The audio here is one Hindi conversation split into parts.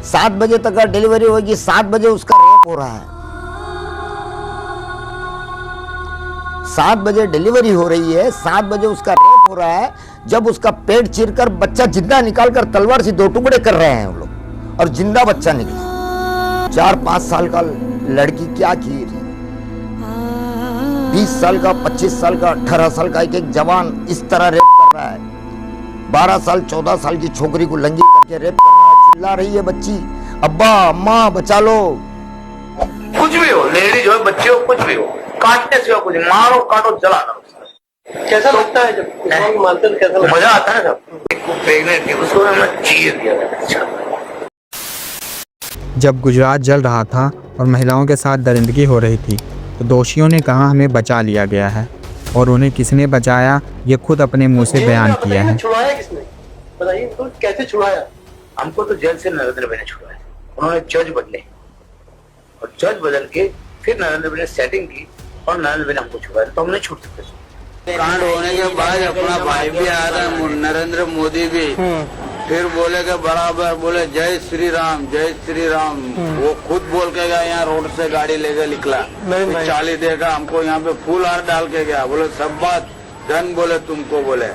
7 बजे तक का डिलीवरी होगी, 7 बजे उसका रेप हो रहा है। 7 बजे डिलीवरी हो रही है, 7 बजे उसका रेप हो रहा है। जब उसका पेट चीरकर बच्चा जिंदा निकालकर तलवार से 2 टुकड़े कर रहे हैं हम लोग, और जिंदा बच्चा निकला। 4-5 साल का लड़की क्या की रही, 20 साल का, 25 साल का, 18 साल का एक जवान इस तरह रेप कर रहा है। 12 साल 14 साल की छोकरी को लंगी करके रेप कर रहा है। चिल्ला रही है बच्ची, अब्बा अम्मा बचा लो। कुछ भी हो, लेडीज हो, बच्चे हो, कुछ भी हो, काटने से कुछ, मारो काटो जला दो। कैसा लगता है जब मारते तो कैसा मजा आता है? सब प्रेग्नेंट थी, उसको मैं चीर दिया। जब गुजरात जल रहा था और महिलाओं के साथ दरिंदगी हो रही थी तो दोषियों ने कहा हमें बचा लिया गया है, और उन्हें किसने बचाया ये खुद अपने मुंह से बयान किया है। छुड़ाया किसने बताइए तो, कैसे छुड़ाया? हमको तो जेल से नरेंद्र भाई ने छुड़ाया। उन्होंने जज बदले और जज बदल के फिर नरेंद्र भाई ने सेटिंग की और नरेंद्र भाई ने हमको छुड़ाया, तो हम नहीं छूट सकते। कांड होने के बाद अपना भाई भी आया था, नरेंद्र मोदी भी, फिर बोले के बराबर बोले जय श्री राम, जय श्री राम। वो खुद बोल के गया, यहाँ रोड से गाड़ी लेकर निकला, चाली देगा हमको, यहाँ पे फूल हार डाल के गया, बोले सब बात धन बोले तुमको, बोले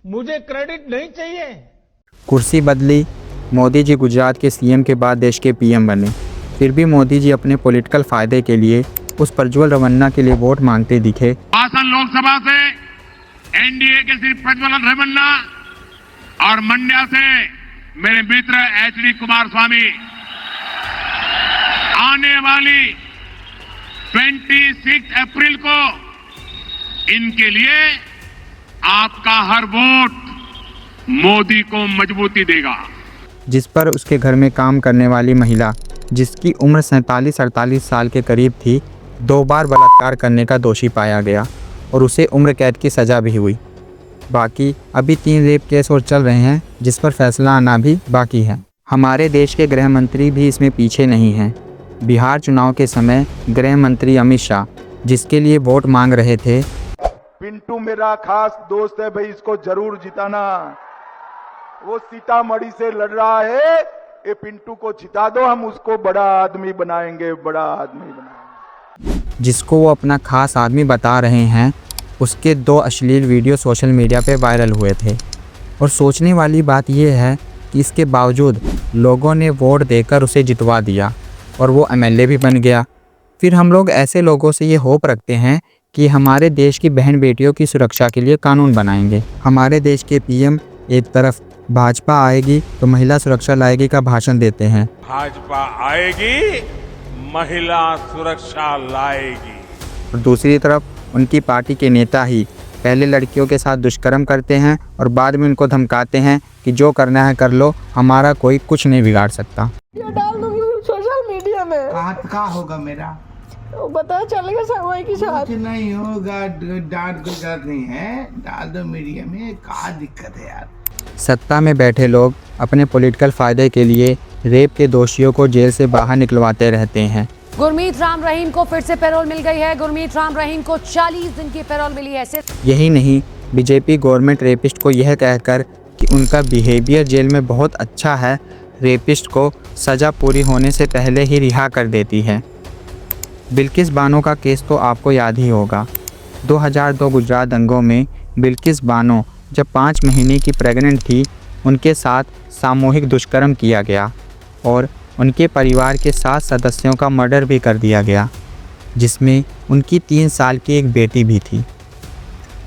मुझे क्रेडिट नहीं चाहिए। कुर्सी बदली, मोदी जी गुजरात के सीएम के बाद देश के पीएम बने, फिर भी मोदी जी अपने पॉलिटिकल फायदे के लिए उस प्रज्वल रमन्ना के लिए वोट मांगते दिखे। हासन लोकसभा से एनडीए के श्री प्रज्वल रमन्ना और मंड्या से मेरे मित्र एचडी कुमार स्वामी आने वाली 26 अप्रैल को इनके लिए आपका हर वोट मोदी को मजबूती देगा। जिस पर उसके घर में काम करने वाली महिला, जिसकी उम्र 47-48 साल के करीब थी, 2 बार बलात्कार करने का दोषी पाया गया और उसे उम्र कैद की सज़ा भी हुई। बाकी अभी 3 रेप केस और चल रहे हैं, जिस पर फैसला आना भी बाकी है। हमारे देश के गृह मंत्री भी इसमें पीछे नहीं हैं। बिहार चुनाव के समय गृह मंत्री अमित शाह, जिसके लिए वोट मांग रहे थे, पिंटू मेरा खास दोस्त है भाई, इसको जरूर जिताना, वो सीतामढ़ी से लड़ रहा है, ये पिंटू को जिता दो, हम उसको बड़ा आदमी बनाएंगे, बड़ा आदमी बनाएंगे। जिसको वो अपना खास आदमी बता रहे हैं, उसके 2 अश्लील वीडियो सोशल मीडिया पे वायरल हुए थे। और सोचने वाली बात यह है कि इसके बावजूद लोगों ने वोट देकर उसे जितवा दिया और वो एमएलए भी बन गया। फिर हम लोग ऐसे लोगों से ये होप रखते हैं कि हमारे देश की बहन बेटियों की सुरक्षा के लिए कानून बनाएंगे। हमारे देश के पीएम एक तरफ भाजपा आएगी तो महिला सुरक्षा लाएगी का भाषण देते हैं, भाजपा आएगी महिला सुरक्षा लाएगी, और दूसरी तरफ उनकी पार्टी के नेता ही पहले लड़कियों के साथ दुष्कर्म करते हैं और बाद में उनको धमकाते हैं कि जो करना है कर लो, हमारा कोई कुछ नहीं बिगाड़ सकता। ये डाल दूंगी सोशल मीडिया में। कहाँ होगा मेरा, पता चलेगा समय के साथ। कुछ नहीं होगा, डांट कोई गलत नहीं है, डाल दो मीडिया में, क्या दिक्कत है यार। सत्ता में बैठे लोग अपने पॉलिटिकल फायदे के लिए रेप के दोषियों को जेल से बाहर निकलवाते रहते हैं। गुरमीत राम रहीम को फिर से पैरोल मिल गई है। गुरमीत राम रहीम को 40 दिन की पैरोल मिली है। यही नहीं, बीजेपी गवर्नमेंट रेपिस्ट को यह कहकर कि उनका बिहेवियर जेल में बहुत अच्छा है, रेपिस्ट को सज़ा पूरी होने से पहले ही रिहा कर देती है। बिल्किस बानो का केस तो आपको याद ही होगा। 2002 गुजरात दंगों में बिल्किस बानो जब 5 महीने की प्रेग्नेंट थी, उनके साथ सामूहिक दुष्कर्म किया गया और उनके परिवार के 7 सदस्यों का मर्डर भी कर दिया गया, जिसमें उनकी 3 साल की एक बेटी भी थी।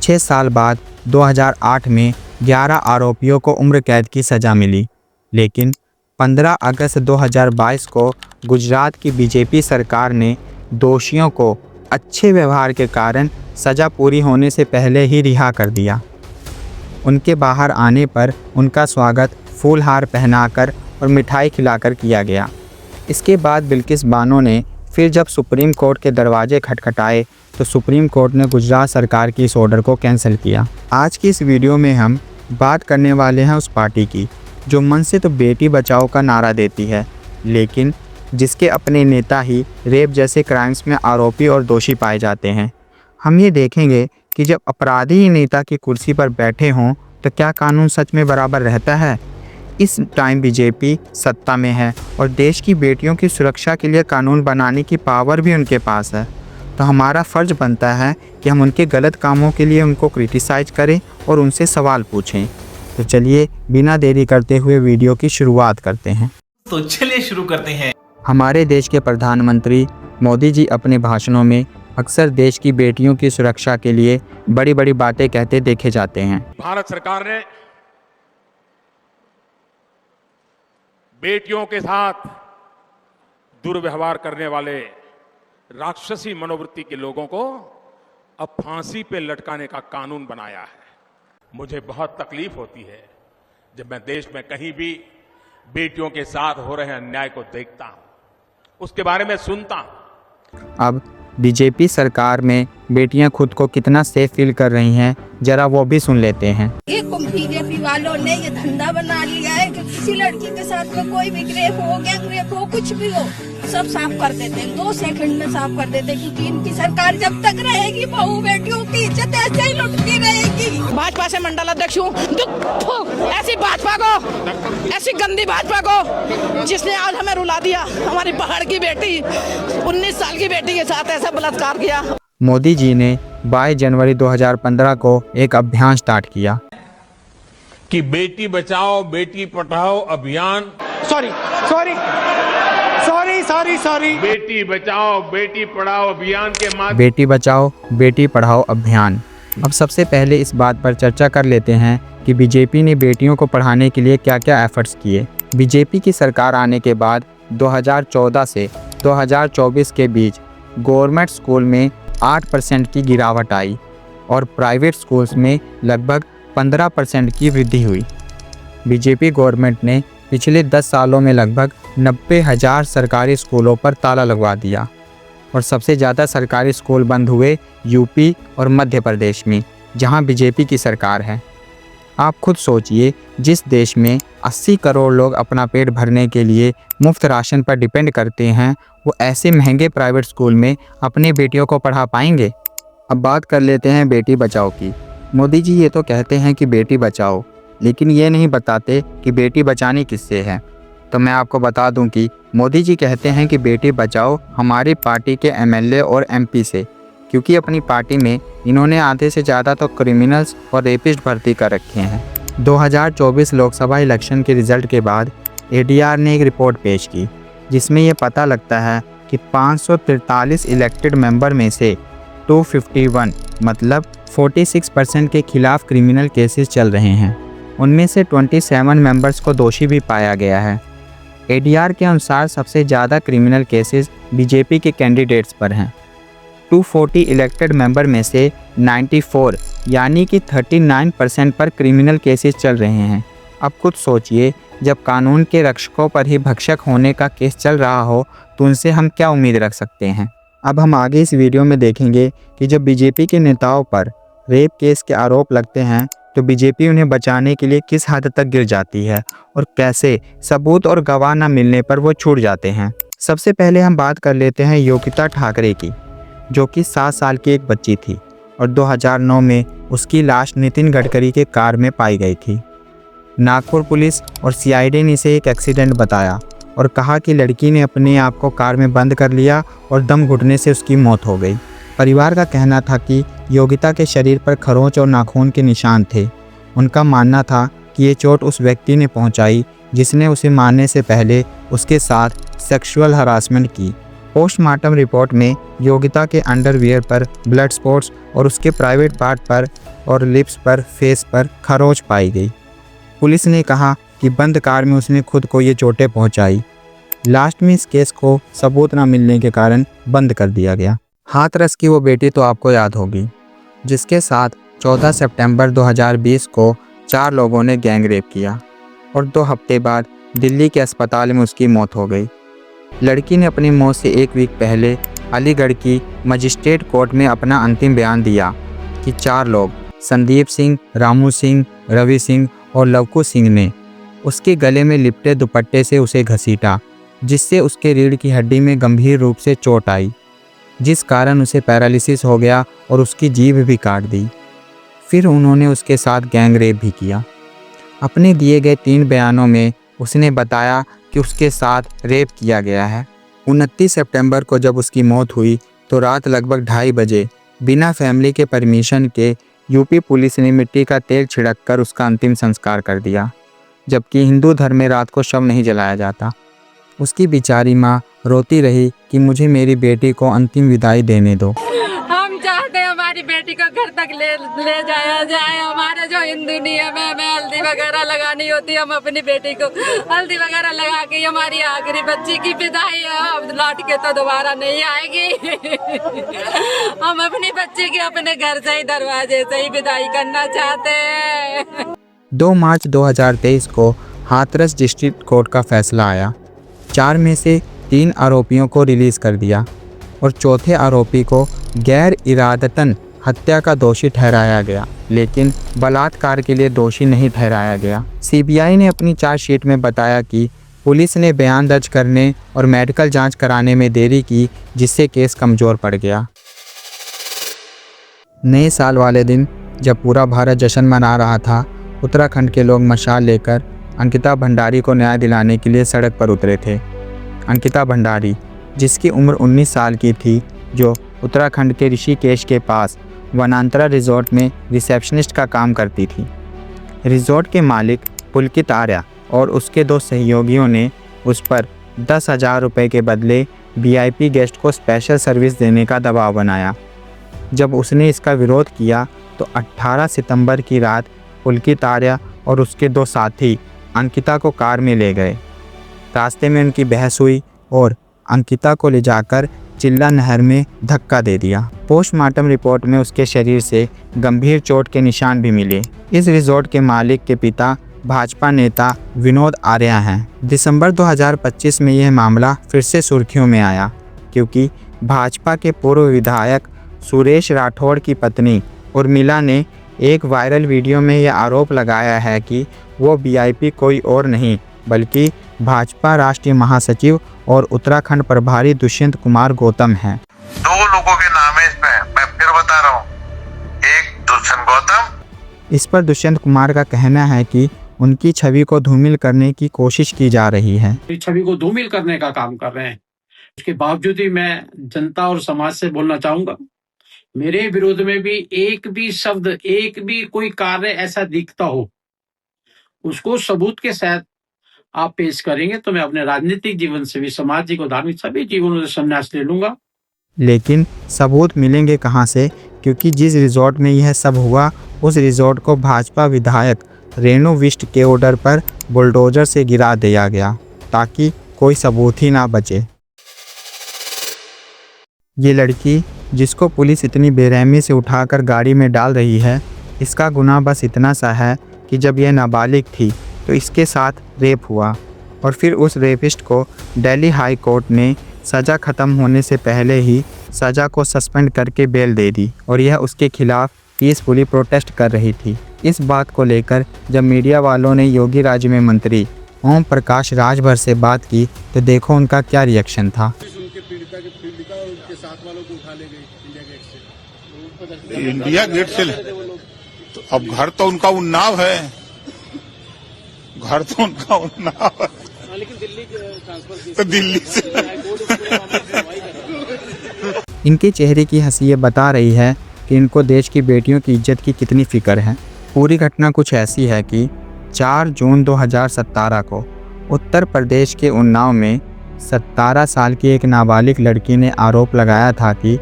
6 साल बाद 2008 में 11 आरोपियों को उम्र कैद की सज़ा मिली, लेकिन 15 अगस्त 2022 को गुजरात की बीजेपी सरकार ने दोषियों को अच्छे व्यवहार के कारण सज़ा पूरी होने से पहले ही रिहा कर दिया। उनके बाहर आने पर उनका स्वागत फूल हार पहनाकर और मिठाई खिलाकर किया गया। इसके बाद बिल्किस बानो ने फिर जब सुप्रीम कोर्ट के दरवाजे खटखटाए तो सुप्रीम कोर्ट ने गुजरात सरकार की इस ऑर्डर को कैंसिल किया। आज की इस वीडियो में हम बात करने वाले हैं उस पार्टी की जो मन से तो बेटी बचाओ का नारा देती है, लेकिन जिसके अपने नेता ही रेप जैसे क्राइम्स में आरोपी और दोषी पाए जाते हैं। हम ये देखेंगे कि जब अपराधी ही नेता की कुर्सी पर बैठे हों तो क्या कानून सच में बराबर रहता है, इस टाइम बीजेपी सत्ता में है और देश की बेटियों की सुरक्षा के लिए कानून बनाने की पावर भी उनके पास है। तो हमारा फ़र्ज बनता है कि हम उनके गलत कामों के लिए उनको क्रिटिसाइज करें और उनसे सवाल पूछें। तो चलिए बिना देरी करते हुए वीडियो की शुरुआत करते हैं। तो चलिए शुरू करते हैं। हमारे देश के प्रधानमंत्री मोदी जी अपने भाषणों में अक्सर देश की बेटियों की सुरक्षा के लिए बड़ी बड़ी बातें कहते देखे जाते हैं। भारत सरकार ने बेटियों के साथ दुर्व्यवहार करने वाले राक्षसी मनोवृत्ति के लोगों को अब फांसी पे लटकाने का कानून बनाया है। मुझे बहुत तकलीफ होती है जब मैं देश में कहीं भी बेटियों के साथ हो रहे अन्याय को देखता हूं, उसके बारे में सुनता हूं। अब बीजेपी सरकार में बेटियां खुद को कितना सेफ फील कर रही हैं, जरा वो भी सुन लेते हैं। बीजेपी वालों ने ये धंधा बना लिया है कि किसी लड़की के साथ में कोई भी रेप हो, गैंग हो, कुछ भी हो, सब साफ कर देते हैं, 2 सेकंड में साफ कर देते हैं, क्योंकि इनकी सरकार जब तक रहेगी बहू बेटियों की इज्जत ऐसे ही लुटती रहेगी। भाजपा से मंडल अध्यक्ष हूँ, ऐसी भाजपा को, ऐसी गंदी भाजपा को जिसने आज हमें रुला दिया, हमारी पहाड़ की बेटी 19 साल की बेटी के साथ ऐसा बलात्कार किया। मोदी जी ने 22 जनवरी 2015 को एक अभियान स्टार्ट किया कि बेटी बचाओ बेटी पढ़ाओ अभियान, बेटी बचाओ बेटी पढ़ाओ अभियान के माध्यम बेटी बचाओ बेटी पढ़ाओ अभियान। अब सबसे पहले इस बात पर चर्चा कर लेते हैं कि बीजेपी ने बेटियों को पढ़ाने के लिए क्या क्या एफर्ट्स किए। बीजेपी की सरकार आने के बाद 2014 से 2024 के बीच गवर्नमेंट स्कूल में 8% की गिरावट आई और प्राइवेट स्कूल्स में लगभग 15% की वृद्धि हुई। बीजेपी गवर्नमेंट ने पिछले 10 सालों में लगभग 90,000 सरकारी स्कूलों पर ताला लगवा दिया और सबसे ज़्यादा सरकारी स्कूल बंद हुए यूपी और मध्य प्रदेश में, जहां बीजेपी की सरकार है। आप खुद सोचिए, जिस देश में 80 करोड़ लोग अपना पेट भरने के लिए मुफ्त राशन पर डिपेंड करते हैं, वो ऐसे महंगे प्राइवेट स्कूल में अपनी बेटियों को पढ़ा पाएंगे। अब बात कर लेते हैं बेटी बचाओ की। मोदी जी ये तो कहते हैं कि बेटी बचाओ, लेकिन ये नहीं बताते कि बेटी बचानी किससे है। तो मैं आपको बता दूं कि मोदी जी कहते हैं कि बेटी बचाओ हमारी पार्टी के एमएलए और एमपी से, क्योंकि अपनी पार्टी में इन्होंने आधे से ज़्यादा तो क्रिमिनल्स और रेपिस्ट भर्ती कर रखे हैं। 2024 लोकसभा इलेक्शन के रिजल्ट के बाद एडीआर ने एक रिपोर्ट पेश की, जिसमें ये पता लगता है कि 543 इलेक्टेड मेंबर में से 251 मतलब 46% के खिलाफ क्रिमिनल केसेस चल रहे हैं। उनमें से 27 मेंबर्स को दोषी भी पाया गया है। एडीआर के अनुसार सबसे ज़्यादा क्रिमिनल केसेस बीजेपी के कैंडिडेट्स पर हैं। 240 इलेक्टेड मेंबर में से 94 यानी कि 39% पर क्रिमिनल केसेस चल रहे हैं। अब खुद सोचिए, जब कानून के रक्षकों पर ही भक्षक होने का केस चल रहा हो तो उनसे हम क्या उम्मीद रख सकते हैं। अब हम आगे इस वीडियो में देखेंगे कि जब बीजेपी के नेताओं पर रेप केस के आरोप लगते हैं तो बीजेपी उन्हें बचाने के लिए किस हद तक गिर जाती है और कैसे सबूत और गवाह न मिलने पर वो छूट जाते हैं। सबसे पहले हम बात कर लेते हैं योगिता ठाकरे की, जो कि 7 साल की एक बच्ची थी और 2009 में उसकी लाश नितिन गडकरी के कार में पाई गई थी। नागपुर पुलिस और सीआईडी ने इसे एक एक्सीडेंट बताया और कहा कि लड़की ने अपने आप को कार में बंद कर लिया और दम घुटने से उसकी मौत हो गई। परिवार का कहना था कि योगिता के शरीर पर खरोंच और नाखून के निशान थे। उनका मानना था कि ये चोट उस व्यक्ति ने पहुंचाई जिसने उसे मारने से पहले उसके साथ सेक्सुअल हरासमेंट की। पोस्टमार्टम रिपोर्ट में योगिता के अंडरवियर पर ब्लड स्पॉट्स और उसके प्राइवेट पार्ट पर और लिप्स पर, फेस पर खरोंच पाई गई। पुलिस ने कहा कि बंद कार में उसने खुद को ये चोटें पहुंचाई। लास्ट में इस केस को सबूत न मिलने के कारण बंद कर दिया गया। हाथरस की वो बेटी तो आपको याद होगी, जिसके साथ 14 सितंबर 2020 को 4 लोगों ने गैंग रेप किया और 2 हफ्ते बाद दिल्ली के अस्पताल में उसकी मौत हो गई। लड़की ने अपनी मौत से 1 वीक पहले अलीगढ़ की मजिस्ट्रेट कोर्ट में अपना अंतिम बयान दिया कि 4 लोग संदीप सिंह, रामू सिंह, रवि सिंह और लवकू सिंह ने उसके गले में लिपटे दुपट्टे से उसे घसीटा, जिससे उसके रीढ़ की हड्डी में गंभीर रूप से चोट आई, जिस कारण उसे पैरालिसिस हो गया और उसकी जीभ भी काट दी। फिर उन्होंने उसके साथ गैंग रेप भी किया। अपने दिए गए 3 बयानों में उसने बताया कि उसके साथ रेप किया गया है। 29 सितंबर को जब उसकी मौत हुई तो रात लगभग 2:30 बजे बिना फैमिली के परमिशन के यूपी पुलिस ने मिट्टी का तेल छिड़ककर उसका अंतिम संस्कार कर दिया, जबकि हिंदू धर्म में रात को शव नहीं जलाया जाता। उसकी बेचारी माँ रोती रही कि मुझे मेरी बेटी को अंतिम विदाई देने दो। हम चाहते हैं हमारी बेटी को घर तक ले जाया जाए। हमारा जो हिंदू नियम है, हमें हल्दी वगैरह लगानी होती है, हम अपनी बेटी को हल्दी वगैरह लगा के हमारी आखिरी बच्ची की विदाई है। अब लौट के तो दोबारा नहीं आएगी। हम अपनी बच्ची की अपने घर से ही दरवाजे से ही विदाई करना चाहते हैं। 2 मार्च 2023 को हाथरस डिस्ट्रिक्ट कोर्ट का फैसला आया। 4 में से 3 आरोपियों को रिलीज़ कर दिया और चौथे आरोपी को गैर इरादतन हत्या का दोषी ठहराया गया, लेकिन बलात्कार के लिए दोषी नहीं ठहराया गया। सीबीआई ने अपनी चार्जशीट में बताया कि पुलिस ने बयान दर्ज करने और मेडिकल जांच कराने में देरी की, जिससे केस कमज़ोर पड़ गया। नए साल वाले दिन जब पूरा भारत जश्न मना रहा था, उत्तराखंड के लोग मशाल लेकर अंकिता भंडारी को न्याय दिलाने के लिए सड़क पर उतरे थे। अंकिता भंडारी, जिसकी उम्र 19 साल की थी, जो उत्तराखंड के ऋषिकेश के पास वनांतरा रिजॉर्ट में रिसेप्शनिस्ट का काम करती थी। रिजॉर्ट के मालिक पुलकित आर्या और उसके 2 सहयोगियों ने उस पर 10,000 रुपये के बदले वीआईपी गेस्ट को स्पेशल सर्विस देने का दबाव बनाया। जब उसने इसका विरोध किया तो 18 सितंबर की रात पुलकित आर्या और उसके 2 साथी अंकिता को कार में ले गए। रास्ते में उनकी बहस हुई और अंकिता को ले जाकर चिल्ला नहर में धक्का दे दिया। पोस्टमार्टम रिपोर्ट में उसके शरीर से गंभीर चोट के निशान भी मिले। इस रिजॉर्ट के मालिक के पिता भाजपा नेता विनोद आर्या हैं। दिसंबर 2025 में यह मामला फिर से सुर्खियों में आया, क्योंकि भाजपा के पूर्व विधायक सुरेश राठौड़ की पत्नी उर्मिला ने एक वायरल वीडियो में यह आरोप लगाया है कि वो वीआईपी कोई और नहीं बल्कि भाजपा राष्ट्रीय महासचिव और उत्तराखंड प्रभारी दुष्यंत कुमार गौतम हैं। 2 लोगों के नाम है इसमें, मैं फिर बता रहा हूँ। एक दुष्यंत गौतम। इस पर दुष्यंत कुमार का कहना है कि उनकी छवि को धूमिल करने की कोशिश की जा रही है। छवि को धूमिल करने का काम कर रहे हैं। उसके बावजूद भी मैं जनता और समाज से बोलना चाहूंगा, मेरे विरोध में भी एक भी शब्द, एक भी कोई कार्य ऐसा दिखता हो, उसको सबूत के साथ आप पेश करेंगे तो मैं अपने राजनीतिक जीवन से भी, सामाजिक और धार्मिक सभी जीवनों से संन्यास ले लूंगा। लेकिन सबूत मिलेंगे कहां से, क्योंकि जिस रिजॉर्ट में यह सब हुआ उस रिजॉर्ट को भाजपा विधायक रेणु विष्ट के ऑर्डर पर बुलडोजर से गिरा दिया गया ताकि कोई सबूत ही ना बचे। ये लड़की जिसको पुलिस इतनी बेरहमी से उठाकर गाड़ी में डाल रही है, इसका गुनाह बस इतना सा है कि जब यह नाबालिग थी तो इसके साथ रेप हुआ और फिर उस रेपिस्ट को दिल्ली हाई कोर्ट ने सज़ा ख़त्म होने से पहले ही सज़ा को सस्पेंड करके बेल दे दी और यह उसके खिलाफ पीसफुली प्रोटेस्ट कर रही थी। इस बात को लेकर जब मीडिया वालों ने योगी राज्य में मंत्री ओम प्रकाश राजभर से बात की तो देखो उनका क्या रिएक्शन था। इंडिया गेट से तो अब घर तो उनका उन्नाव है, घर तो उनका उन्नाव है, लेकिन दिल्ली ट्रांसफर तो दिल्ली से। इनके चेहरे की हंसी ये बता रही है कि इनको देश की बेटियों की इज्जत की कितनी फिक्र है। पूरी घटना कुछ ऐसी है कि 4 जून 2017 को उत्तर प्रदेश के उन्नाव में 17 साल की एक नाबालिग लड़की ने आरोप लगाया था कि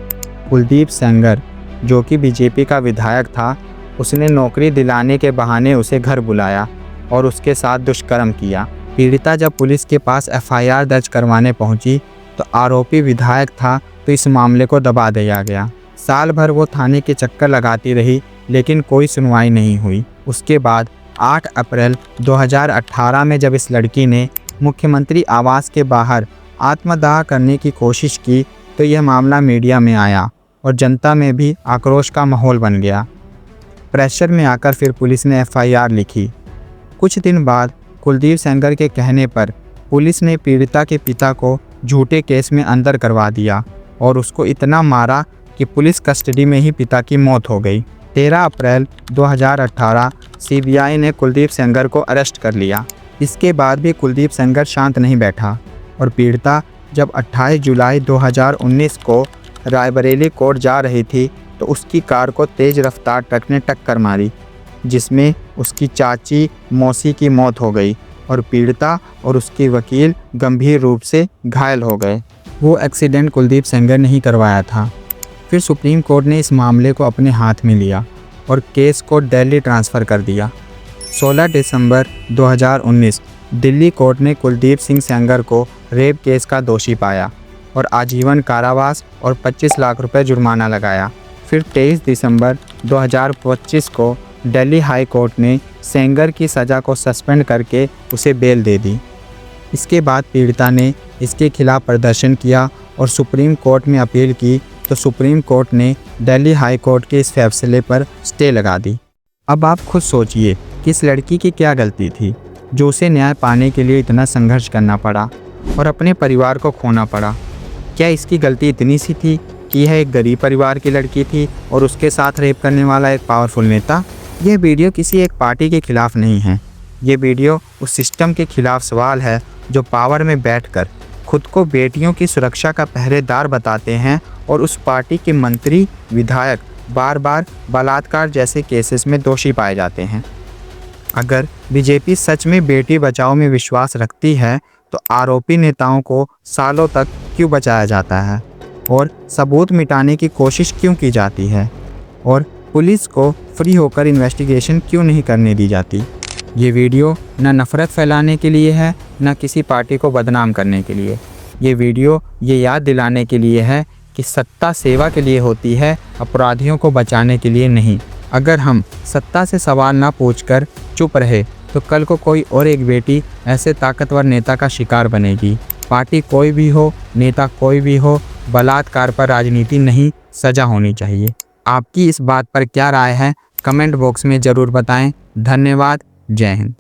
कुलदीप सेंगर, जो कि बीजेपी का विधायक था, उसने नौकरी दिलाने के बहाने उसे घर बुलाया और उसके साथ दुष्कर्म किया। पीड़िता जब पुलिस के पास एफआईआर दर्ज करवाने पहुंची तो आरोपी विधायक था, तो इस मामले को दबा दिया गया। साल भर वो थाने के चक्कर लगाती रही लेकिन कोई सुनवाई नहीं हुई। उसके बाद 8 अप्रैल 2018 में जब इस लड़की ने मुख्यमंत्री आवास के बाहर आत्मदाह करने की कोशिश की तो यह मामला मीडिया में आया और जनता में भी आक्रोश का माहौल बन गया। प्रेशर में आकर फिर पुलिस ने एफआईआर लिखी। कुछ दिन बाद कुलदीप सेंगर के कहने पर पुलिस ने पीड़िता के पिता को झूठे केस में अंदर करवा दिया और उसको इतना मारा कि पुलिस कस्टडी में ही पिता की मौत हो गई। 13 अप्रैल 2018 सीबीआई ने कुलदीप सेंगर को अरेस्ट कर लिया। इसके बाद भी कुलदीप सेंगर शांत नहीं बैठा और पीड़िता जब 28 जुलाई 2019 को रायबरेली कोर्ट जा रही थी तो उसकी कार को तेज़ रफ्तार ट्रक ने टक्कर मारी, जिसमें उसकी चाची मौसी की मौत हो गई और पीड़िता और उसकी वकील गंभीर रूप से घायल हो गए। वो एक्सीडेंट कुलदीप सेंगर ने ही करवाया था। फिर सुप्रीम कोर्ट ने इस मामले को अपने हाथ में लिया और केस को दिल्ली ट्रांसफ़र कर दिया। 16 दिसंबर 2019 दिल्ली कोर्ट ने कुलदीप सिंह सेंगर को रेप केस का दोषी पाया और आजीवन कारावास और 25 लाख रुपए जुर्माना लगाया। फिर 23 दिसंबर 2025 को दिल्ली हाई कोर्ट ने सेंगर की सज़ा को सस्पेंड करके उसे बेल दे दी। इसके बाद पीड़िता ने इसके खिलाफ प्रदर्शन किया और सुप्रीम कोर्ट में अपील की तो सुप्रीम कोर्ट ने दिल्ली हाई कोर्ट के इस फैसले पर स्टे लगा दी। अब आप खुद सोचिए कि इस लड़की की क्या गलती थी जो उसे न्याय पाने के लिए इतना संघर्ष करना पड़ा और अपने परिवार को खोना पड़ा। क्या इसकी गलती इतनी सी थी कि यह एक गरीब परिवार की लड़की थी और उसके साथ रेप करने वाला एक पावरफुल नेता? यह वीडियो किसी एक पार्टी के खिलाफ नहीं है। ये वीडियो उस सिस्टम के खिलाफ सवाल है जो पावर में बैठकर खुद को बेटियों की सुरक्षा का पहरेदार बताते हैं और उस पार्टी के मंत्री विधायक बार बार बलात्कार जैसे केसेस में दोषी पाए जाते हैं। अगर बीजेपी सच में बेटी बचाओ में विश्वास रखती है तो आरोपी नेताओं को सालों तक क्यों बचाया जाता है और सबूत मिटाने की कोशिश क्यों की जाती है और पुलिस को फ्री होकर इन्वेस्टिगेशन क्यों नहीं करने दी जाती? ये वीडियो न नफ़रत फैलाने के लिए है न किसी पार्टी को बदनाम करने के लिए। ये वीडियो ये याद दिलाने के लिए है कि सत्ता सेवा के लिए होती है, अपराधियों को बचाने के लिए नहीं। अगर हम सत्ता से सवाल ना पूछकर चुप रहे तो कल को कोई और एक बेटी ऐसे ताकतवर नेता का शिकार बनेगी। पार्टी कोई भी हो, नेता कोई भी हो, बलात्कार पर राजनीति नहीं, सजा होनी चाहिए। आपकी इस बात पर क्या राय है? कमेंट बॉक्स में ज़रूर बताएं। धन्यवाद। जय हिंद।